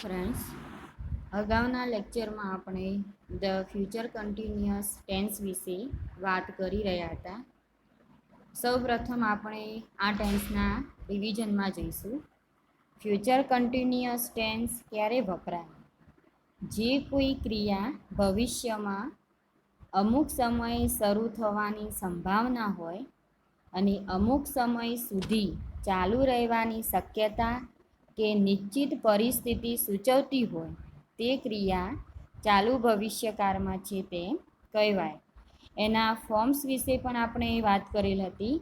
Friends, અગાઉના લેક્ચરમાં આપણે ધ ફ્યુચર કન્ટિન્યુઅસ ટેન્સ વિશે વાત કરી રહ્યા હતા. સૌપ્રથમ આપણે આ ટેન્સના રિવિઝનમાં જઈશું. ફ્યુચર કન્ટિન્યુઅસ ટેન્સ ક્યારે વપરાય? જે કોઈ ક્રિયા ભવિષ્યમાં અમુક સમયે શરૂ થવાની સંભાવના હોય અને અમુક સમય સુધી ચાલુ રહેવાની શક્યતા કે નિશ્ચિત પરિસ્થિતિ સૂચવતી હોય તે ક્રિયા ચાલુ ભવિષ્યકાળમાં છે તે કહેવાય. એના ફોર્મ્સ વિશે પણ આપણે વાત કરેલ હતી.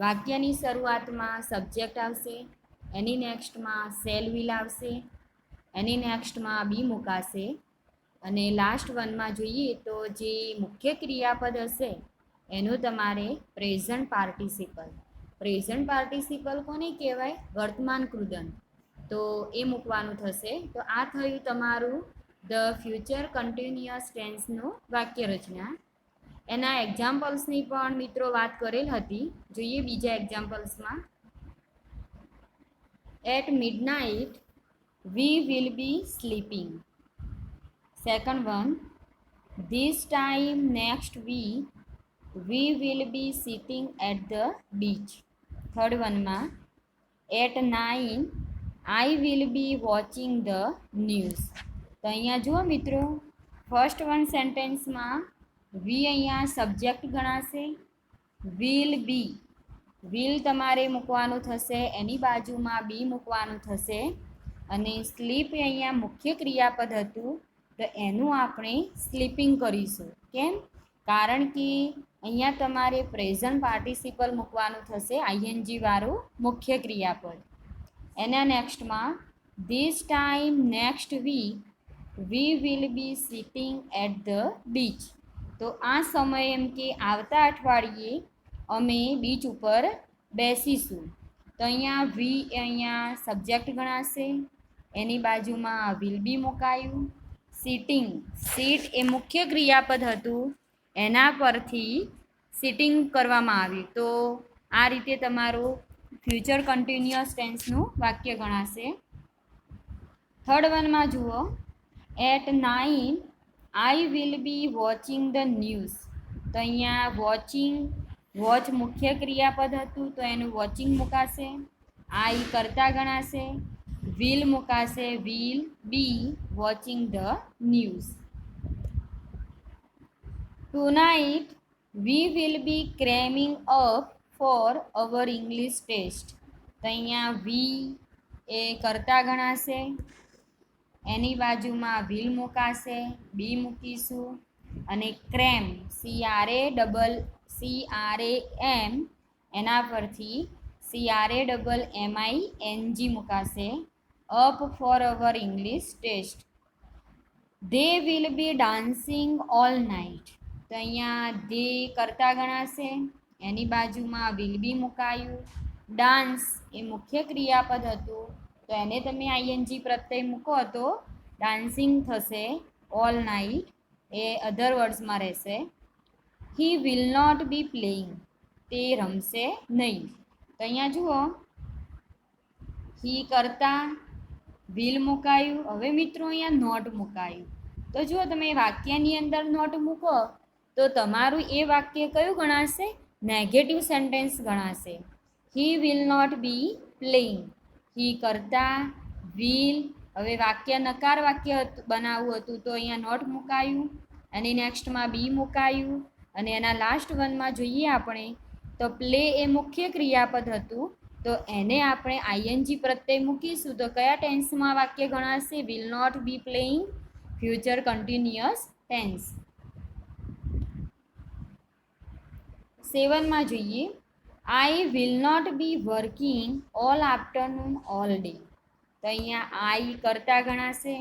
વાક્યની શરૂઆતમાં સબ્જેક્ટ આવશે, એની નેક્સ્ટમાં શેલ વિલ આવશે, એની નેક્સ્ટમાં બી મુકાશે અને લાસ્ટ વનમાં જોઈએ તો જે મુખ્ય ક્રિયાપદ હશે એનું તમારે પ્રેઝન્ટ પાર્ટિસિપલ કોને કહેવાય? વર્તમાન કૃદંત. તો એ મૂકવાનું થશે. તો આ થયું તમારું ધ ફ્યુચર કન્ટિન્યુઅસ ટેન્સનું વાક્ય રચના. એના એક્ઝામ્પલ્સની પણ મિત્રો વાત કરેલ હતી. જોઈએ બીજા એક્ઝામ્પલ્સમાં. At midnight we will be sleeping. Second one, this time next week we will be sitting at the beach. Third વનમાં, at 9 I will be watching the news. તો અહીંયા જુઓ મિત્રો, ફર્સ્ટ વન સેન્ટેન્સમાં વી અહીંયા સબ્જેક્ટ ગણાશે. વિલ તમારે મૂકવાનું થશે, એની બાજુમાં બી મૂકવાનું થશે અને સ્લીપ અહીંયા મુખ્ય ક્રિયાપદ હતું તો એનું આપણે સ્લીપિંગ કરીશું. કેમ? કારણ કે અહીંયા તમારે પ્રેઝન્ટ પાર્ટિસિપલ મૂકવાનું થશે, આઈએનજી વાળું મુખ્ય ક્રિયાપદ. એના નેક્સ્ટમાં, this time next week we will be sitting at the beach. તો આ સમય એમ કે આવતા અઠવાડિયે અમે બીચ ઉપર બેસીશું. તો અહીંયા સબ્જેક્ટ ગણાશે, એની બાજુમાં વિલ બી મુકાયું. સીટ એ મુખ્ય ક્રિયાપદ હતું, એના પરથી સિટિંગ કરવામાં આવ્યું. તો આ રીતે તમારું ફ્યુચર કન્ટિન્યુઅસ ટેન્સનું વાક્ય ગણાશે. થર્ડ વનમાં જુઓ, at 9 I will be watching the news. તો અહીંયા વોચ મુખ્ય ક્રિયાપદ હતું તો એનું વોચિંગ મુકાશે. આઈ કરતા ગણાશે, વિલ મુકાશે, will be watching the news. Tonight we will be cramming up for our English test. તો અહીંયા વી એ કરતા ગણાશે, એની બાજુમાં વિલ મુકાશે, બી મૂકીશું અને ક્રેમ CRAM એના પરથી CRAMMING મુકાશે. Up for our English test. They will be dancing all night. તો અહીંયા ધે કરતા ગણાશે, એની બાજુમાં વિલ બી મુકાયું. ડાન્સ એ મુખ્ય ક્રિયાપદ હતું તો એને તમે આઈએનજી પ્રત્યય મૂકો તો ડાન્સિંગ થશે. ઓલ નાઇટ એ અધર વર્ડ્સમાં રહેશે. He will not be playing. તે રમશે નહીં. તો અહીંયા જુઓ, હી કરતા વિલ મુકાયું. હવે મિત્રો અહીંયા નોટ મુકાયું. તો જુઓ તમે વાક્યની અંદર નોટ મૂકો તો તમારું એ વાક્ય કયું ગણાશે? નેગેટિવ સેન્ટેન્સ ગણાશે. He will not be playing. He કરતા વિલ. હવે વાક્ય નકાર વાક્ય બનાવવું હતું તો અહીંયા નોટ મુકાયું, અને નેક્સ્ટમાં બી મુકાયું અને એના લાસ્ટ વનમાં જોઈએ આપણે તો પ્લે એ મુખ્ય ક્રિયાપદ હતું તો એને આપણે આઈએનજી પ્રત્યય મૂકીશું તો કયા ટેન્સમાં વાક્ય ગણાશે? Will not be playing future continuous tense. 7માં જોઈએ, I will not be working all afternoon all day. તો અહીંયા આઈ કરતા ગણાશે,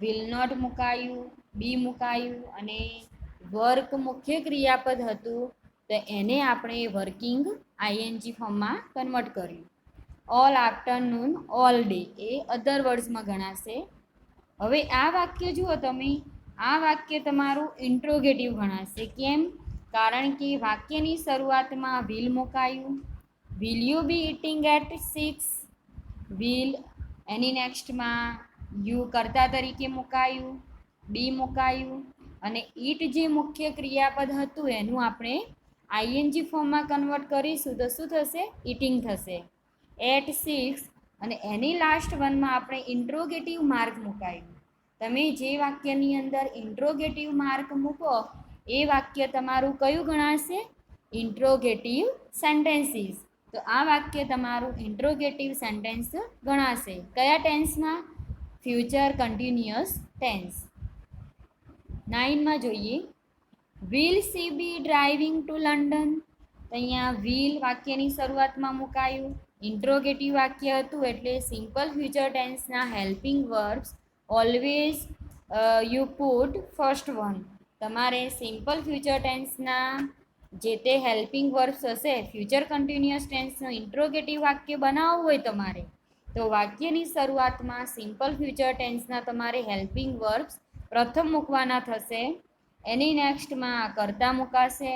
વિલ નોટ મુકાયું, બી મુકાયું અને વર્ક મુખ્ય ક્રિયાપદ હતું તો એને આપણે વર્કિંગ આઈએનજી ફોર્મમાં કન્વર્ટ કર્યું. ઓલ આફ્ટરનૂન ઓલ ડે એ અધર વર્ડ્સમાં ગણાશે. હવે આ વાક્ય જુઓ તમે, આ વાક્ય તમારું ઇન્ટ્રોગેટિવ ગણાશે. કેમ? કારણ કે વાક્યની શરૂઆતમાં વિલ મુકાયું. Will you be eating at 6? Will એની નેક્સ્ટમાં યુ કર્તા તરીકે મુકાયું, બી મુકાયું અને ઈટ જે મુખ્ય ક્રિયાપદ હતું એનું આપણે આઈએનજી ફોર્મમાં કન્વર્ટ કરીશું તો શું થશે? ઇટિંગ થશે. એટ 6 અને એની લાસ્ટ વનમાં આપણે ઇન્ટ્રોગેટિવ માર્ક મુકાયું. તમે જે વાક્યની અંદર ઇન્ટ્રોગેટિવ માર્ક મૂકો એ વાક્ય તમારું કયું ગણાશે? Interrogative sentences. તો આ વાક્ય તમારું ઇન્ટ્રોગેટિવ સેન્ટેન્સ ગણાશે. કયા ટેન્સમાં? Future continuous tense. 9માં જોઈએ, will she be driving to London? તો અહીંયા વિલ વાક્યની શરૂઆતમાં મુકાયું. ઇન્ટ્રોગેટિવ વાક્ય હતું એટલે સિમ્પલ ફ્યુચર ટેન્સના helping verbs always you put first one. તમારે સિમ્પલ ફ્યુચર ટેન્સના જે તે હેલ્પિંગ વર્બ્સ હશે, ફ્યુચર કન્ટિન્યુઅસ ટેન્સનું ઇન્ટ્રોગેટિવ વાક્ય બનાવવું હોય તમારે તો વાક્યની શરૂઆતમાં સિમ્પલ ફ્યુચર ટેન્સના તમારે હેલ્પિંગ વર્બ્સ પ્રથમ મૂકવાના થશે. એની નેક્સ્ટમાં કર્તા મુકાશે,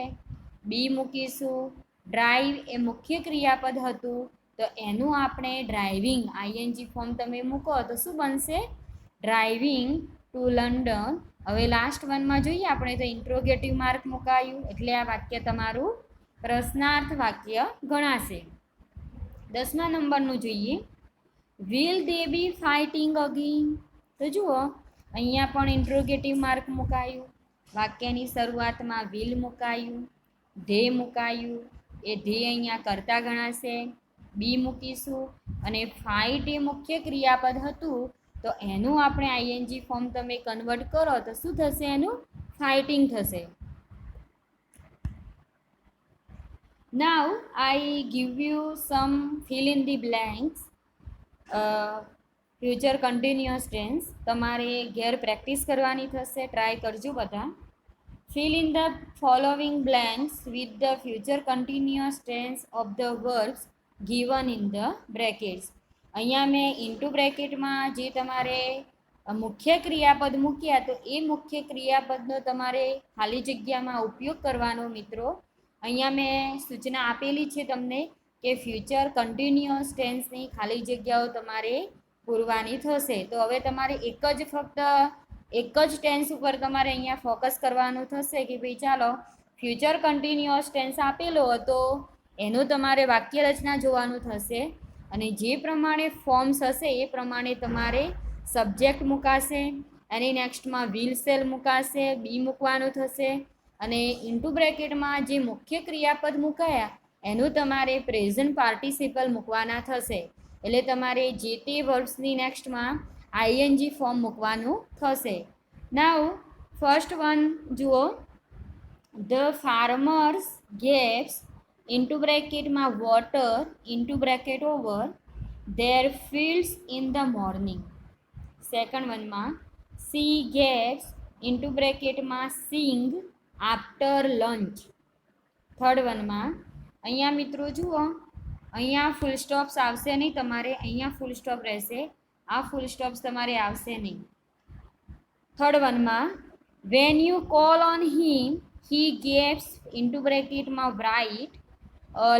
બી મૂકીશું. ડ્રાઈવ એ મુખ્ય ક્રિયાપદ હતું તો એનું આપણે ડ્રાઇવિંગ આઈએનજી ફોર્મ તમે મૂકો તો શું બનશે? Driving to London. હવે લાસ્ટ વનમાં જોઈએ આપણે તો ઇન્ટ્રોગેટિવ માર્ક મુકાયું એટલે આ વાક્ય તમારું પ્રશ્નાર્થ વાક્ય ગણાશે. 10મા નંબરનું જોઈએ, will they be fighting again? તો જુઓ અહીંયા પણ ઇન્ટ્રોગેટિવ માર્ક મુકાયું. વાક્યની શરૂઆતમાં વિલ મુકાયું, ધે મુકાયું. એ ધે અહીંયા કરતા ગણાશે. બી મૂકીશું અને ફાઇટ એ મુખ્ય ક્રિયાપદ હતું તો એનું આપણે આઈએનજી ફોર્મ તમે કન્વર્ટ કરો તો શું થશે? એનું ફાઇટિંગ થશે. Now I give you some fill in the blanks. Future continuous tense તમારે ઘેર પ્રેક્ટિસ કરવાની થશે. ટ્રાય કરજો બધા. Fill in the following blanks with the future continuous tense of the verbs given in the brackets. અહીંયા મેં into બ્રેકેટમાં જે તમારે મુખ્ય ક્રિયાપદ મૂક્યા તો એ મુખ્ય ક્રિયાપદનો તમારે ખાલી જગ્યામાં ઉપયોગ કરવાનો મિત્રો. અહીંયા મેં સૂચના આપેલી છે તમને કે ફ્યુચર કન્ટિન્યુઅસ ટેન્સની ખાલી જગ્યાઓ તમારે પૂરવાની થશે. તો હવે તમારે ફક્ત એક જ ટેન્સ ઉપર તમારે અહીંયા ફોકસ કરવાનું થશે કે ભાઈ ચાલો ફ્યુચર કન્ટિન્યુઅસ ટેન્સ આપેલો હતો એનું તમારે વાક્ય રચના જોવાનું થશે અને જે પ્રમાણે ફોર્મ્સ હશે એ પ્રમાણે તમારે સબ્જેક્ટ મુકાશે. એની નેક્સ્ટમાં વિલ સેલ મુકાશે, બી મૂકવાનું થશે અને ઇન્ટુ બ્રેકેટમાં જે મુખ્ય ક્રિયાપદ મુકાયા એનું તમારે પ્રેઝન્ટ પાર્ટિસિપલ મૂકવાના થશે. એટલે તમારે જે તે વર્બ્સની નેક્સ્ટમાં આઈએનજી ફોર્મ મૂકવાનું થશે. નાઉ ફર્સ્ટ વન જુઓ, ધ ફાર્મર્સ ગેવ્સ ઇન્ટુ બ્રેકેટમાં water into bracket over their fields in the morning. Second વનમાં સી ગેવ્સ ઇન્ટુ બ્રેકેટમાં સિંગ આફ્ટર લંચ. થર્ડ વનમાં અહીંયા મિત્રો જુઓ અહીંયા ફૂલ સ્ટોપ્સ આવશે નહીં તમારે, અહીંયા ફૂલ સ્ટોપ રહેશે, આ ફૂલ સ્ટોપ્સ તમારે આવશે નહીં. થર્ડ વનમાં when you call on him he gives into બ્રેકેટમાં રાઇટ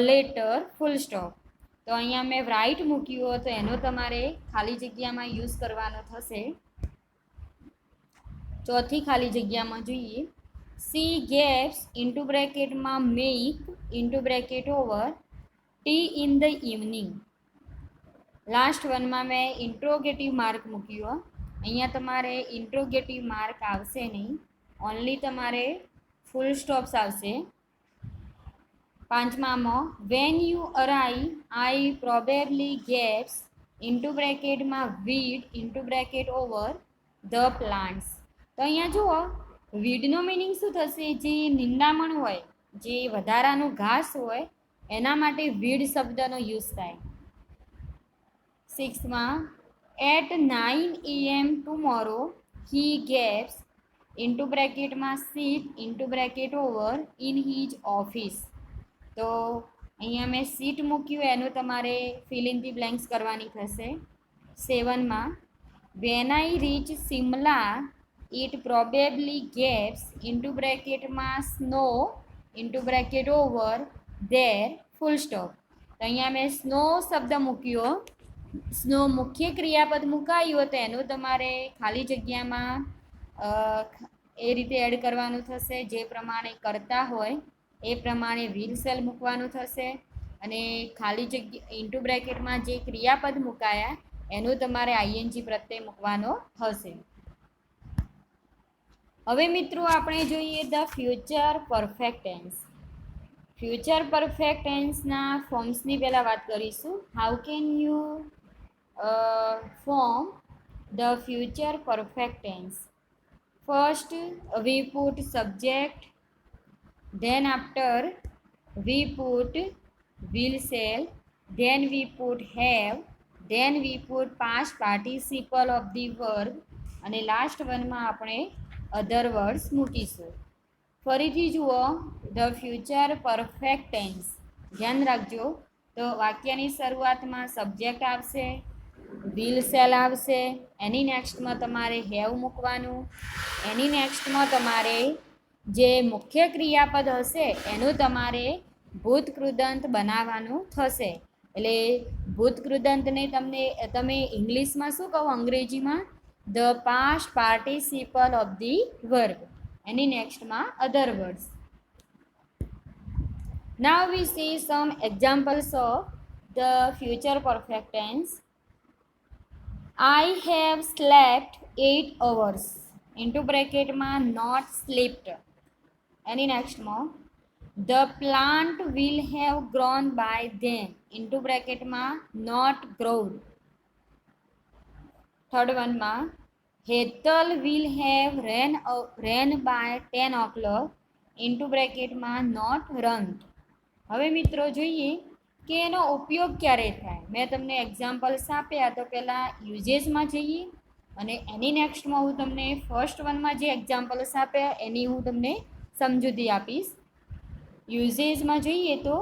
લેટર ફૂલ સ્ટોપ. તો અહીંયા મેં રાઇટ મૂક્યું તો એનો તમારે ખાલી જગ્યામાં યુઝ કરવાનો થશે. ચોથી ખાલી જગ્યામાં જોઈએ, સી ગેવ્સ ઇન્ટુ બ્રેકેટમાં make into bracket over tea in the evening. Last વનમાં મેં ઇન્ટ્રોગેટિવ માર્ક મૂક્યો. અહીંયા તમારે ઇન્ટ્રોગેટિવ માર્ક આવશે નહીં, ઓનલી તમારે ફૂલ સ્ટોપ્સ આવશે. પાંચમામાં when you arrive I probably gets into બ્રેકેટમાં weed into bracket over the plants. તો અહીંયા જુઓ વીડનો મિનિંગ શું થશે? જે નિંદામણ હોય, જે વધારાનું ઘાસ હોય એના માટે વીડ શબ્દનો યુઝ થાય. સિક્સમાં at 9 AM tomorrow he gives into બ્રેકેટમાં sit into bracket over in his office. તો અહીંયા મેં સીટ મૂક્યું એનું તમારે ફિલ ઇન ધી બ્લેન્ક્સ કરવાની થશે. સેવનમાં when I reach Shimla it probably gives into બ્રેકેટમાં snow into bracket over there full stop. તો અહીંયા મેં સ્નો શબ્દ મૂક્યો નો મુખ્ય ક્રિયાપદ મુકાયું તો એનું તમારે ખાલી જગ્યામાં એ રીતે એડ કરવાનું થશે. જે પ્રમાણે કરતા હોય એ પ્રમાણે વિલ સેલ મૂકવાનું થશે અને ખાલી જગ્યા ઇન્ટુ બ્રેકેટમાં જે ક્રિયાપદ મુકાયા એનું તમારે આઈએનજી પ્રત્યય મૂકવાનો થશે. હવે મિત્રો આપણે જોઈએ the future perfect tense. Future perfect ટેન્સના ફોર્મ્સની પહેલાં વાત કરીશું. How can you form the future perfect tense? First we put subject, then after we put will shall, then we put have, then we put past participle of the verb અને last વનમાં આપણે અધર words મૂકીશું. ફરીથી જુઓ the future perfect tense. ધ્યાન રાખજો તો વાક્યની શરૂઆતમાં સબ્જેક્ટ આવશે, વિલ સેલ આવશે, એની નેક્સ્ટમાં તમારે હેવ મૂકવાનું, એની નેક્સ્ટમાં તમારે જે મુખ્ય ક્રિયાપદ હશે એનું તમારે ભૂતકૃદંત બનાવવાનું થશે. એટલે ભૂતકૃદંતને તમે ઇંગ્લિશમાં શું કહો, અંગ્રેજીમાં the past participle of the verb, એની નેક્સ્ટમાં other words. Now we see some examples of the future perfect tense. I have slept 8 hours. Into બ્રેકેટમાં નોટ સ્લીપ્ડ. એની નેક્સ્ટમાં the plant will have grown by them. Into બ્રેકેટમાં not growed. Third વનમાં Hetal will have ran by 10 o'clock. Into બ્રેકેટમાં not runned. હવે મિત્રો જોઈએ કે એનો ઉપયોગ ક્યારે થાય. મેં તમને એક્ઝામ્પલ્સ આપ્યા તો પહેલાં યુઝેસમાં જઈએ અને એની નેક્સ્ટમાં હું તમને ફર્સ્ટ વનમાં જે એક્ઝામ્પલ્સ આપ્યા એની હું તમને સમજૂતી આપીશ. યુઝેસમાં જોઈએ તો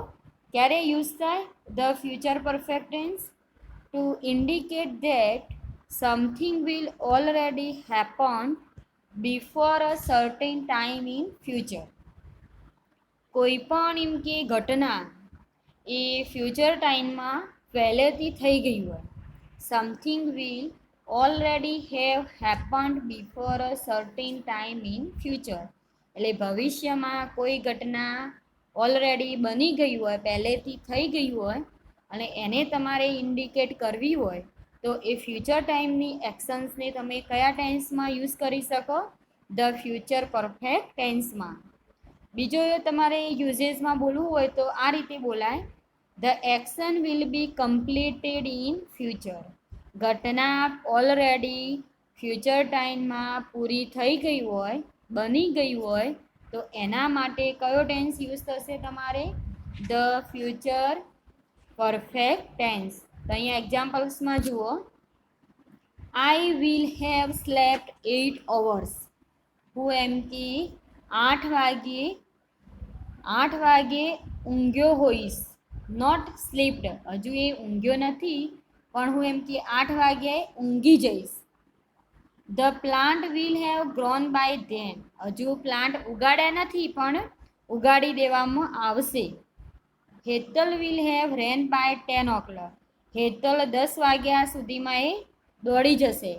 ક્યારે યુઝ થાય the future perfect tense? To indicate that something will already happen before a certain time in future. કોઈ પણ એમ કે ઘટના એ ફ્યુચર ટાઈમમાં પહેલેથી થઈ ગઈ હોય. Something will already have happened before a certain time in future. એટલે ભવિષ્યમાં કોઈ ઘટના ઓલરેડી બની ગઈ હોય, પહેલેથી થઈ ગઈ હોય અને એને તમારે ઇન્ડિકેટ કરવી હોય તો એ ફ્યુચર ટાઈમની એક્શન્સને તમે કયા ટેન્સમાં યુઝ કરી શકો? ધ ફ્યુચર પરફેક્ટ ટેન્સમાં. બીજો તમારે યુઝેસમાં બોલવું હોય તો આ રીતે બોલાય the action will be completed in future. ઘટના ઓલરેડી ફ્યુચર ટાઈમમાં પૂરી થઈ ગઈ હોય, બની ગઈ હોય તો એના માટે કયો ટેન્સ યુઝ થશે તમારે? The future perfect tense. તો અહીંયા એક્ઝામ્પલ્સમાં જુઓ. I will have slept 8 hours. હું એમ કે 8 વાગે ઊંઘ્યો હોઈશ. Not sleeped. હજુ એ ઊંઘ્યો નથી પણ હું એમ કે 8 વાગ્યે ઊંઘી જઈશ. The plant will have grown by then. હજુ પ્લાન્ટ ઉગાડ્યા નથી પણ ઉગાડી દેવામાં આવશે. Hetal will have ran by 10 o'clock. Hetal 10 વાગ્યા સુધીમાં એ દોડી જશે.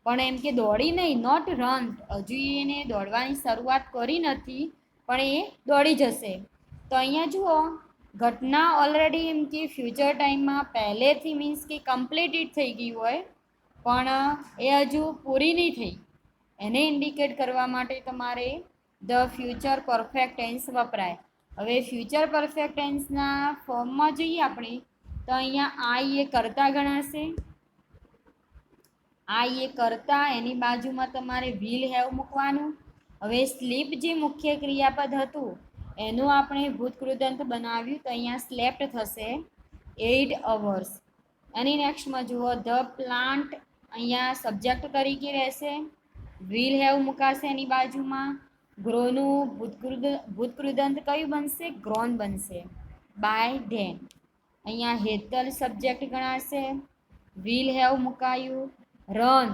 પણ એમ કે દોડી નહીં, નોટ રન. હજુ એને દોડવાની શરૂઆત કરી નથી પણ એ દોડી જશે. તો અહીંયા જુઓ ઘટના ઓલરેડી એમ કે ફ્યુચર ટાઈમમાં પહેલેથી મીન્સ કે કમ્પ્લીટેડ થઈ ગઈ હોય પણ એ હજુ પૂરી નહીં થઈ. એને ઇન્ડિકેટ કરવા માટે તમારે ધ ફ્યુચર પરફેક્ટ ટેન્સ વપરાય. હવે ફ્યુચર પરફેક્ટ ટેન્સના ફોર્મમાં જઈએ આપણે તો અહીંયા આઈ એ કર્તા ગણાશે. આઈ એ કર્તા, એની બાજુમાં તમારે વિલ હેવ મૂકવાનું. હવે સ્લીપ જે મુખ્ય ક્રિયાપદ હતું એનું આપણે ભૂતકૃદંત બનાવ્યું તો અહીંયા સ્લેપ્ટ થશે 8 hours. એની નેક્સ્ટમાં જુઓ ધ પ્લાન્ટ, અહીંયા સબ્જેક્ટ તરીકે રહેશે. વિલ હેવ મુકાશે એની બાજુમાં. ગ્રોનું ભૂતકૃદંત કયું બનશે? ગ્રોન બનશે બાય ધેન. અહીંયા હેતલ સબ્જેક્ટ ગણાશે. વિલ હેવ મુકાયું. રન,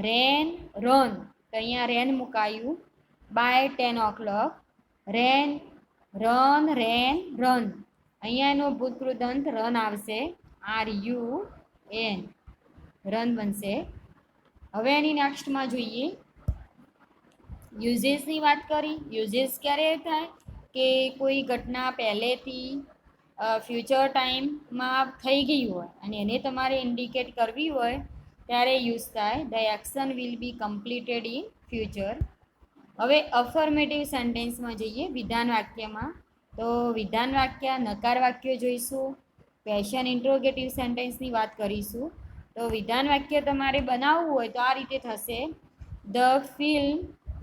રેન, રન. તો અહીંયા રેન મુકાયું બાય 10 o'clock. રેન, રેન. અહીંયા એનો ભૂતકૃદંત રન આવશે. RUN. એન રન બનશે. હવે એની નેક્સ્ટમાં જોઈએ યુઝેસની વાત કરી. યુઝેસ ક્યારે થાય કે કોઈ ઘટના પહેલેથી ફ્યુચર ટાઈમમાં થઈ ગઈ હોય અને એને તમારે ઇન્ડિકેટ કરવી હોય ત્યારે યુઝ થાય. The action will be completed in future. હવે અફર્મેટિવ સેન્ટેન્સમાં જઈએ વિધાન વાક્યમાં. તો વિધાન વાક્ય નકાર વાક્યો જોઈશું. ક્વેશ્ચન ઇન્ટ્રોગેટિવ સેન્ટેન્સની વાત કરીશું. તો વિધાન વાક્ય તમારે બનાવવું હોય તો આ રીતે થશે. The film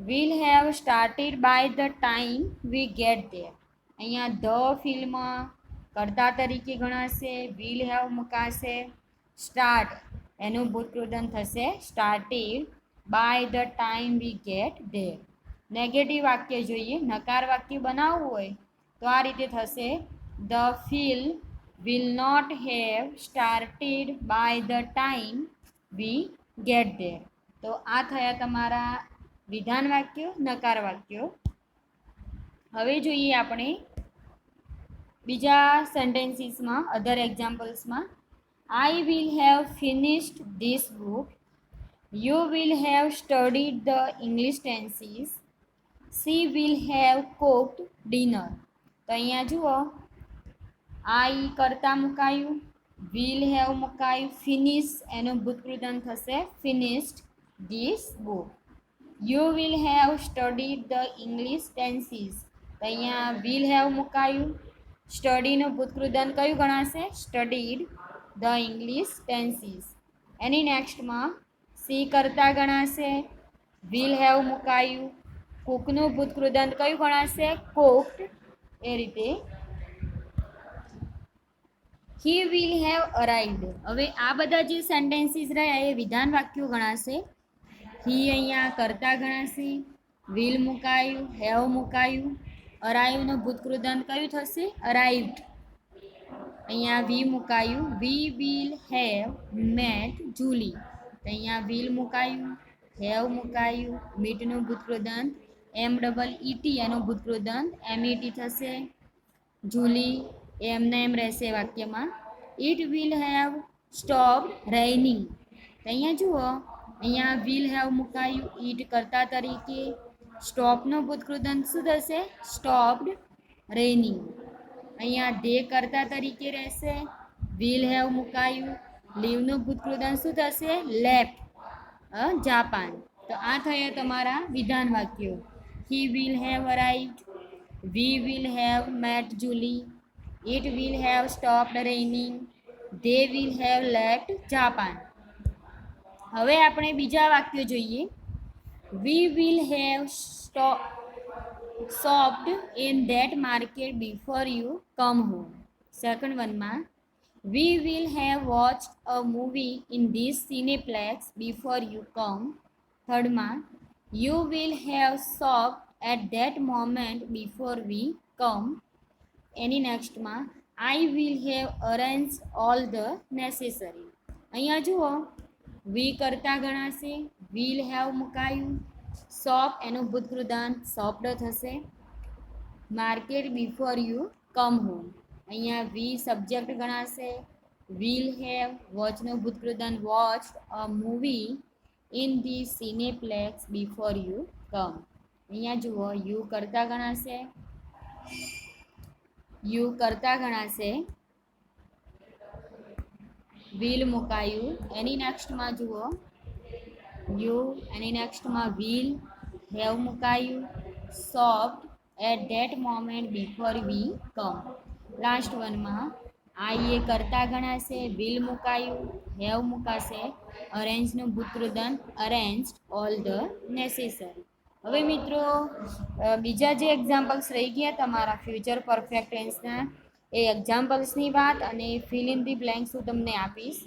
will have started by the time we get there. અહીંયા ધ ફિલ્મ કર્તા તરીકે ગણાશે, વિલ હેવ મુકાશે, સ્ટાર્ટ એનું ભૂતકૃદન થશે started by the time we get there. Negative વાક્ય જોઈએ. નકાર વાક્ય બનાવવું હોય તો આ રીતે થશે. The film will not have started by the time we get there. તો આ થયા તમારા વિધાન વાક્યો, નકાર વાક્યો. હવે જોઈએ આપણે બીજા સેન્ટેન્સીસમાં, અધર એક્ઝામ્પલ્સમાં. I will have finished this book. You will have studied the English tenses. She will have cooked dinner. તો અહીંયા જુઓ આઈ કરતા મુકાયું, વિલ હેવ મુકાયું, ફિનિશ એનું ભૂતકૃદન થશે finished this book. You will have studied the English tenses. તો અહીંયા વિલ હેવ મુકાયું, સ્ટડીનું ભૂતકૃદન કયું ગણાશે? Studied the English tenses. એની નેક્સ્ટમાં સી કરતા ગણાશે, વિલ હેવ મુકાયું, કુકનું ભૂતકૃદન કયું ગણાશે? કુક્ડ. એ રીતે હી વિલ હેવ અરાઇવ્ડ. હવે આ બધા જે સેન્ટેન્સીસ રહ્યા એ વિધાન વાક્યો ગણાશે. હી અહીંયા કરતા ગણાશે, વિલ મુકાયું, હેવ મુકાયું, અરાઇવનું ભૂતકૃદન કયું થશે? અરાઇવ્ડ. અહીંયા વી મુકાયું, we will have met Julie. અહીંયા વિલ મુકાયું, હેવ મુકાયું, મીટનું ભૂતકૃદન MEET એનું ભૂતકૃદન MET થશે. જુલી એમને એમ રહેશે વાક્યમાં. It will have stopped રેઇનિંગ. અહીંયા જુઓ અહીંયા વિલ હેવ મુકાયું, ઇટ કરતા તરીકે, સ્ટોપનું ભૂતકૃદન શું થશે? સ્ટોપ્ડ રેઇનિંગ. અહીંયા દે કરતા તરીકે રહેશે, વિલ હેવ મુકાયું, લીવનું ભૂતકૃદન શું થશે? લેફ્ટ જાપાન. તો આ થયા તમારા વિધાન વાક્યો. He will have arrived, we will have met Julie, it will have stopped raining, they will have left Japan. હવે આપણે બીજા વાક્યો જોઈએ. We will have shopped in that market before you come home. Second one માં we will have watched a movie in this cineplex before you come. Third માં you will have shopped at that moment before we come. Any next માં I will have arranged all the necessary. અહીંયા જુઓ વી કરતા ગણાશે, will have મુકાયું, shop એનું ભૂતકૃદન shopped થશે, market before you come home. અહીંયા વી સબ્જેક્ટ ગણાશે, વિલ હેવ વોચનું ભૂતકૃદન watched a movie in the cineplex before you come. અહીંયા જુઓ યુ કરતા ગણાશે, યુ કરતા ગણાશે, વિલ મુકાયું. એની નેક્સ્ટમાં જુઓ યુ, એની નેક્સ્ટમાં વિલ, હેવ મુકાયું, soft at that moment before we come. Last વનમાં આઈ એ કરતા ગણાશે, વિલ મુકાયું, હેવ મુકાશે, અરેન્જનું ભૂતકૃદન અરેન્જડ ઓલ ધ નેસેસરી. હવે મિત્રો બીજા જે એક્ઝામ્પલ્સ રહી ગયા તમારા ફ્યુચર પરફેક્ટ ટેન્સના એ એક્ઝામ્પલ્સની વાત અને ફિલ ઇન ધી બ્લેન્ક્સ હું તમને આપીશ.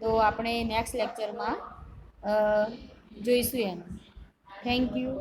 તો આપણે નેક્સ્ટ લેક્ચરમાં જોઈશું એનું. Thank you.